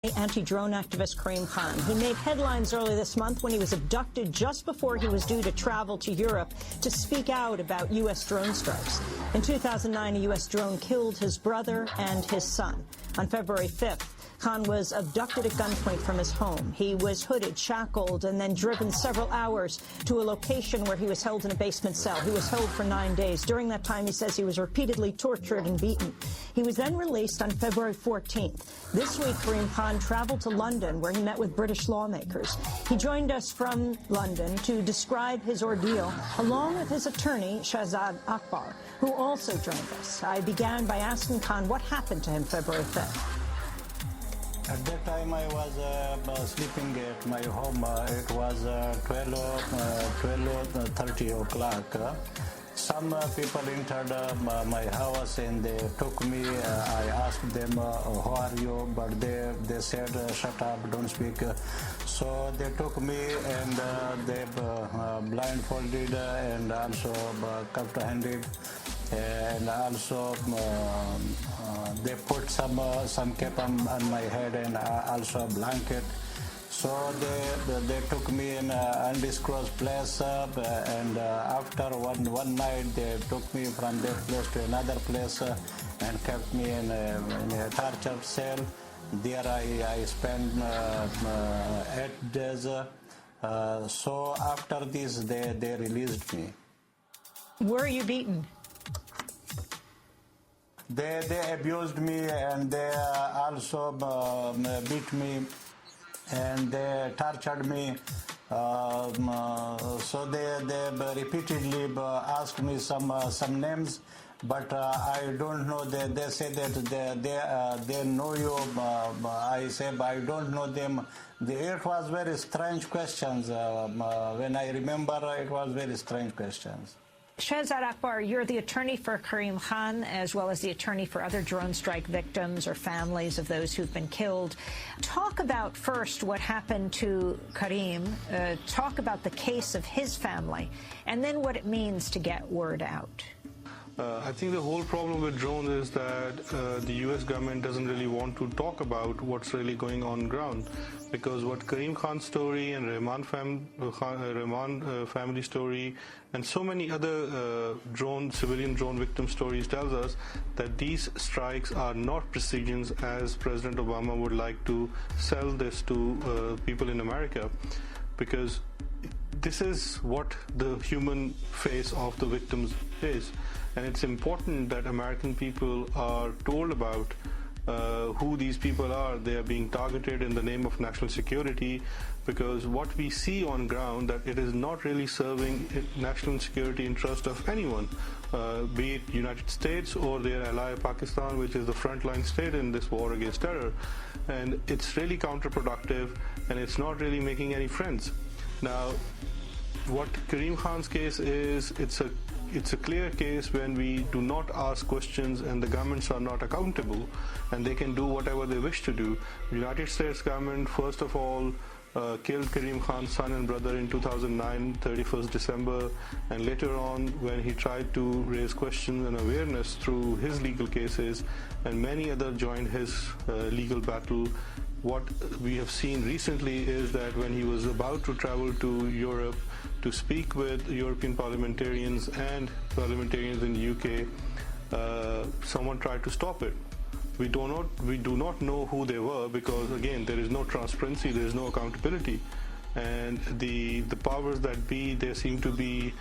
Anti-drone activist Karim Khan. He made headlines early this month when he was abducted just before he was due to travel to Europe to speak out about U.S. drone strikes. In 2009, a U.S. drone killed his brother and his son. On February 5th, Khan was abducted at gunpoint from his home. He was hooded, shackled, and then driven several hours to a location where he was held in a basement cell. He was held for 9 days. During that time, he says he was repeatedly tortured and beaten. He was then released on February 14th. This week, Karim Khan traveled to London, where he met with British lawmakers. He joined us from London to describe his ordeal, along with his attorney, Shahzad Akbar, who also joined us. I began by asking Khan what happened to him February 5th. At that time, I was sleeping at my home. It was 12:30 o'clock. Some people entered my house and they took me. I asked them, who are you? But they said, shut up, don't speak. So they took me and they blindfolded and also cuffed-handed. And also they put some cap on my head and also a blanket. So they took me in an undisclosed place, and after one night they took me from that place to another place and kept me in a torture cell. There I spent 8 days. So after this they released me. Were you beaten? They abused me and they also beat me and they tortured me. So they repeatedly asked me some names, but I don't know. They say that they know you. I say I don't know them. It was very strange questions. When I remember, it was very strange questions. Shahzad Akbar, you're the attorney for Karim Khan, as well as the attorney for other drone strike victims or families of those who've been killed. Talk about first what happened to Karim, talk about the case of his family, and then what it means to get word out. I think the whole problem with drones is that the U.S. government doesn't really want to talk about what's really going on ground, because what Karim Khan's story and Rahman family story and so many other civilian drone victim stories tells us that these strikes are not precisions as President Obama would like to sell this to people in America, because this is what the human face of the victims is. And it's important that American people are told about who these people are. They are being targeted in the name of national security, because what we see on ground, that it is not really serving national security interest of anyone, be it United States or their ally Pakistan, which is the frontline state in this war against terror. And it's really counterproductive, and it's not really making any friends. Now, what Karim Khan's case is, it's a clear case when we do not ask questions and the governments are not accountable and they can do whatever they wish to do. The United States government, first of all, killed Karim Khan's son and brother in 2009, 31st December, and later on when he tried to raise questions and awareness through his legal cases, and many others joined his legal battle. What we have seen recently is that when he was about to travel to Europe to speak with European parliamentarians and parliamentarians in the UK, someone tried to stop it. We do not know who they were, because again there is no transparency, there is no accountability, and the powers that be, they seem to be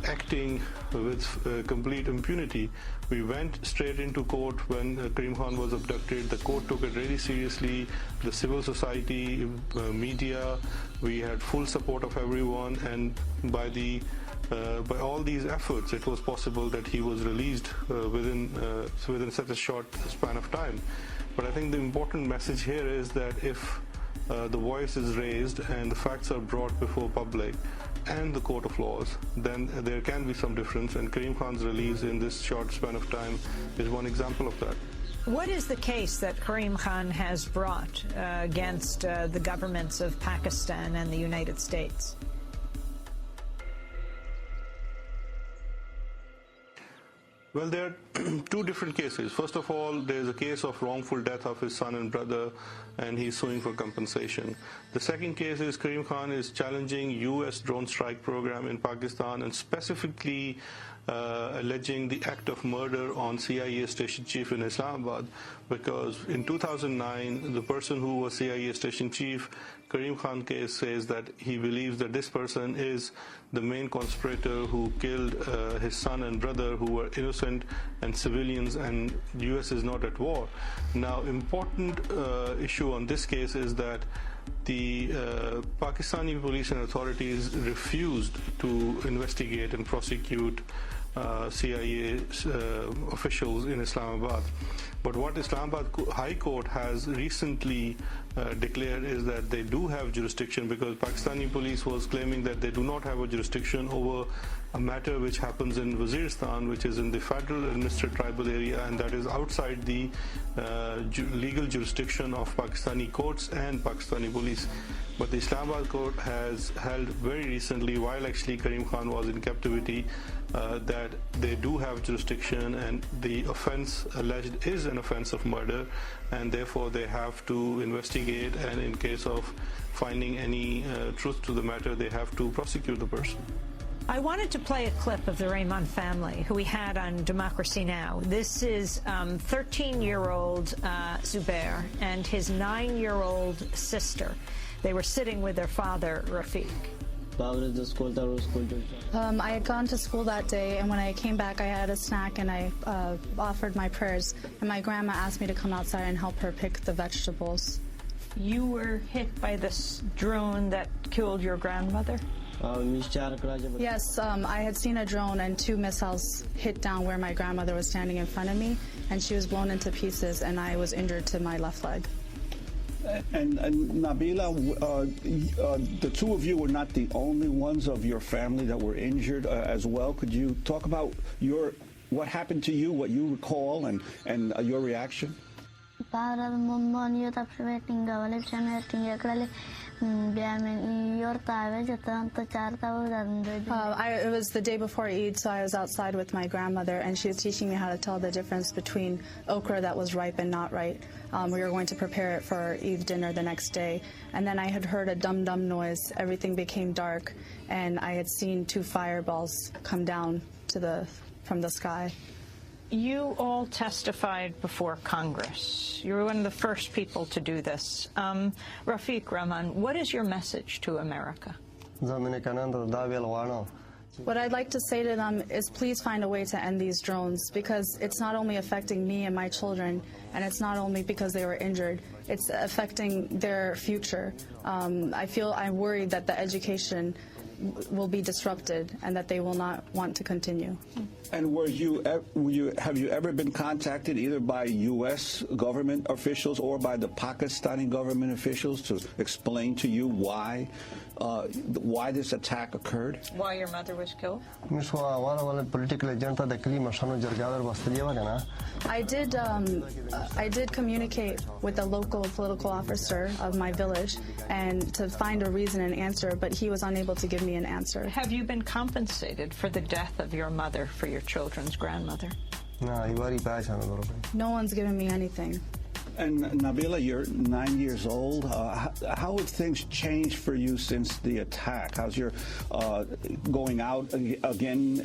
acting with complete impunity. We went straight into court when Karim Khan was abducted. The court took it really seriously. The civil society, media, we had full support of everyone, and by all these efforts, it was possible that he was released within such a short span of time. But I think the important message here is that if the voice is raised and the facts are brought before public and the court of laws, then there can be some difference, and Karim Khan's release in this short span of time is one example of that. What is the case that Karim Khan has brought against the governments of Pakistan and the United States? Well, there are two different cases. First of all, there's a case of wrongful death of his son and brother, and he's suing for compensation. The second case is Karim Khan is challenging U.S. drone strike program in Pakistan and specifically alleging the act of murder on CIA station chief in Islamabad, because in 2009, the person who was CIA station chief, Karim Khan case says that he believes that this person is the main conspirator who killed his son and brother, who were innocent and civilians, and the U.S. is not at war. Now, important issue on this case is that the Pakistani police and authorities refused to investigate and prosecute CIA officials in Islamabad. But what Islamabad High Court has recently declared is that they do have jurisdiction, because Pakistani police was claiming that they do not have a jurisdiction over a matter which happens in Waziristan, which is in the federal administrative tribal area, and that is outside the legal jurisdiction of Pakistani courts and Pakistani police. But the Islamabad court has held very recently, while actually Karim Khan was in captivity, that they do have jurisdiction, and the offense alleged is an offense of murder, and therefore they have to investigate, and in case of finding any truth to the matter, they have to prosecute the person. I wanted to play a clip of the Rahman family, who we had on Democracy Now! This is 13-year-old Zubair and his 9-year-old sister. They were sitting with their father, Rafiq. I had gone to school that day, and when I came back, I had a snack, and I offered my prayers. And my grandma asked me to come outside and help her pick the vegetables. You were hit by this drone that killed your grandmother? Yes, I had seen a drone, and 2 missiles hit down where my grandmother was standing in front of me, and she was blown into pieces, and I was injured to my left leg. And Nabila, the two of you were not the only ones of your family that were injured as well. Could you talk about what happened to you, what you recall, and your reaction? It was the day before Eid, so I was outside with my grandmother, and she was teaching me how to tell the difference between okra that was ripe and not ripe. We were going to prepare it for our Eid dinner the next day, and then I had heard a dum-dum noise. Everything became dark, and I had seen 2 fireballs come down from the sky. You all testified before Congress. You were one of the first people to do this. Rafiq Rahman, what is your message to America? What I'd like to say to them is, please find a way to end these drones, because it's not only affecting me and my children, and it's not only because they were injured, it's affecting their future. I'm worried that the education will be disrupted and that they will not want to continue. And have you ever been contacted either by U.S. government officials or by the Pakistani government officials to explain to you why this attack occurred? Why your mother was killed? I did communicate with the local political officer of my village and to find a reason and answer, but he was unable to give me an answer. Have you been compensated for the death of your mother, for your children's grandmother? No one's given me anything. And Nabila, you're 9 years old. How have things changed for you since the attack? How's your going out again,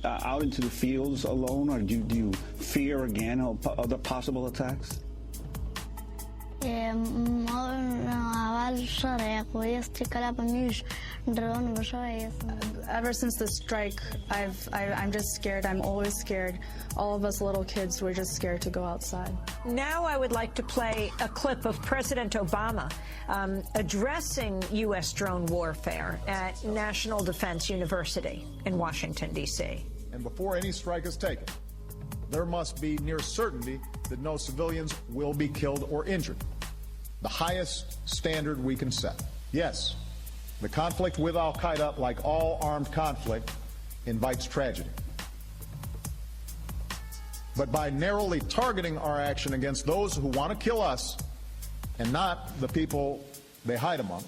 out into the fields alone, or do you fear again other possible attacks? Ever since the strike, I'm just scared. I'm always scared. All of us little kids, we're just scared to go outside. Now I would like to play a clip of President Obama addressing U.S. drone warfare at National Defense University in Washington, D.C. And before any strike is taken, there must be near certainty that no civilians will be killed or injured. The highest standard we can set. Yes, the conflict with al-Qaeda, like all armed conflict, invites tragedy. But by narrowly targeting our action against those who want to kill us and not the people they hide among,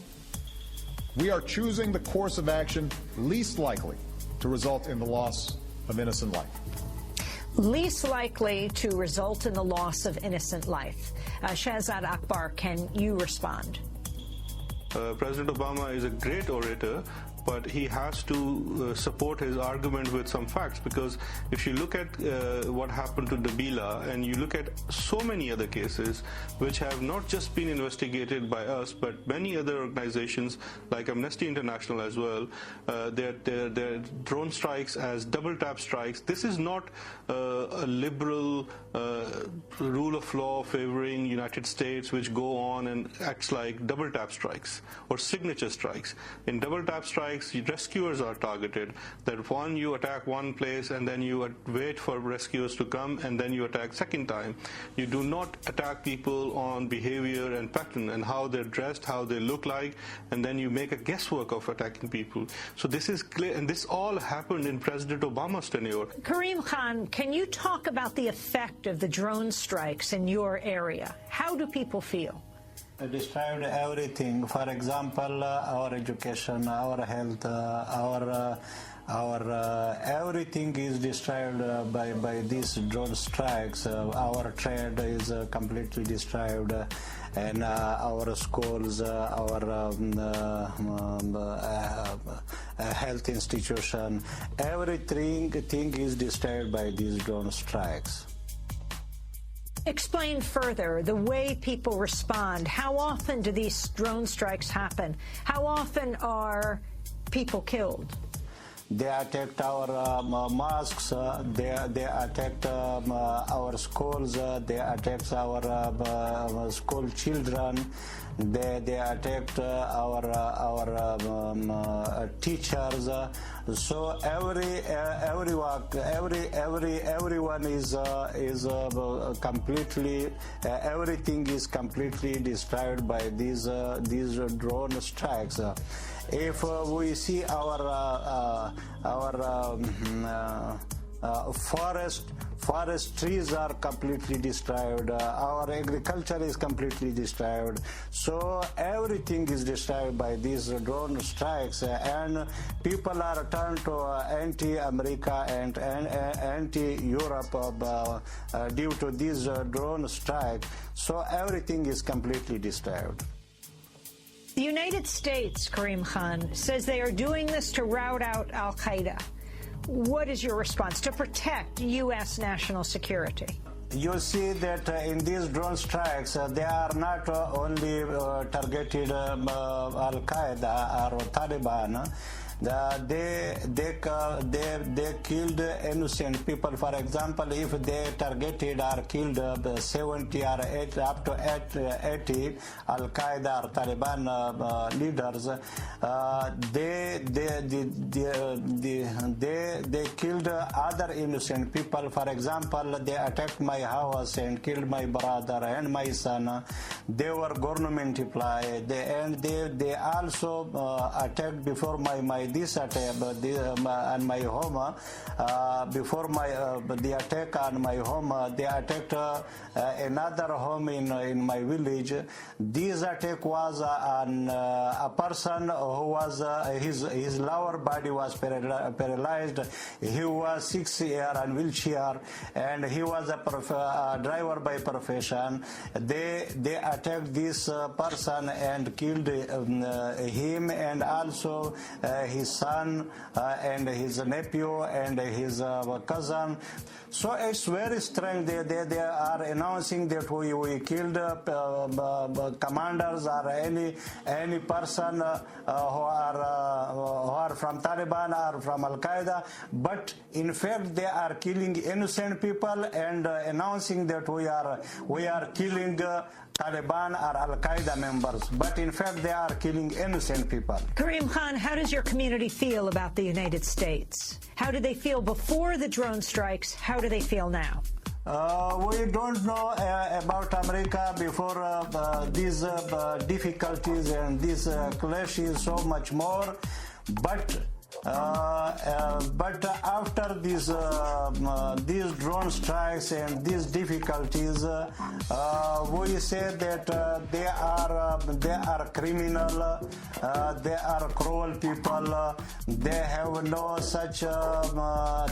we are choosing the course of action least likely to result in the loss of innocent life. least likely to result in the loss of innocent life. Shahzad Akbar, can you respond? President Obama is a great orator, but he has to support his argument with some facts, because if you look at what happened to Nabila and you look at so many other cases which have not just been investigated by us but many other organizations like Amnesty International as well, their drone strikes as double tap strikes. This is not a liberal rule of law favoring United States which go on and acts like double tap strikes or signature strikes. In double tap strikes, rescuers are targeted. That one, you attack one place and then you wait for rescuers to come and then you attack second time. You do not attack people on behavior and pattern and how they're dressed, how they look like, and then you make a guesswork of attacking people. So this is clear, and this all happened in President Obama's tenure. Karim Khan, can you talk about the effect of the drone strikes in your area? How do people feel? Destroyed everything. For example, our education, our health, our everything is destroyed by these drone strikes. Our trade is completely destroyed, and our schools, our health institution, everything is destroyed by these drone strikes. Explain further the way people respond. How often do these drone strikes happen? How often are people killed? They attacked our mosques, they attacked our schools, they attacked our school children, they attacked our teachers. So everyone is completely, everything is completely destroyed by these drone strikes. If we see our forest trees are completely destroyed, our agriculture is completely destroyed, so everything is destroyed by these drone strikes, and people are turned to anti-America and anti-Europe due to these drone strikes, so everything is completely destroyed. The United States, Karim Khan, says they are doing this to rout out al-Qaeda. What is your response to protect U.S. national security? You see that in these drone strikes, they are not only targeted al-Qaeda or Taliban. They killed innocent people. For example, if they targeted or killed 70 or 80, up to 80 Al-Qaeda or Taliban leaders, they killed other innocent people. For example, they attacked my house and killed my brother and my son. They were government employees, and they also attacked before this attack on my home. Before the attack on my home, they attacked another home in my village. This attack was on a person who was his lower body was paralyzed. He was 6 years on wheelchair, and he was a driver by profession. They attacked this person and killed him, and also his son and his nephew and his cousin. So it's very strange. They are announcing that we killed commanders or any person who are from Taliban or from Al-Qaeda, but in fact they are killing innocent people and announcing that we are killing Taliban or Al-Qaeda members, but in fact they are killing innocent people. Karim Khan, how does your community feel about the United States? How did they feel before the drone strikes? How do they feel now? We don't know about America before these difficulties and these clashes so much more, but But after these drone strikes and these difficulties, we say that they are criminal, they are cruel people, they have no such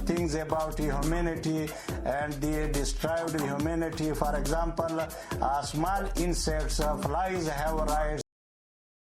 things about humanity, and they destroyed humanity. For example, small insects, flies have rights.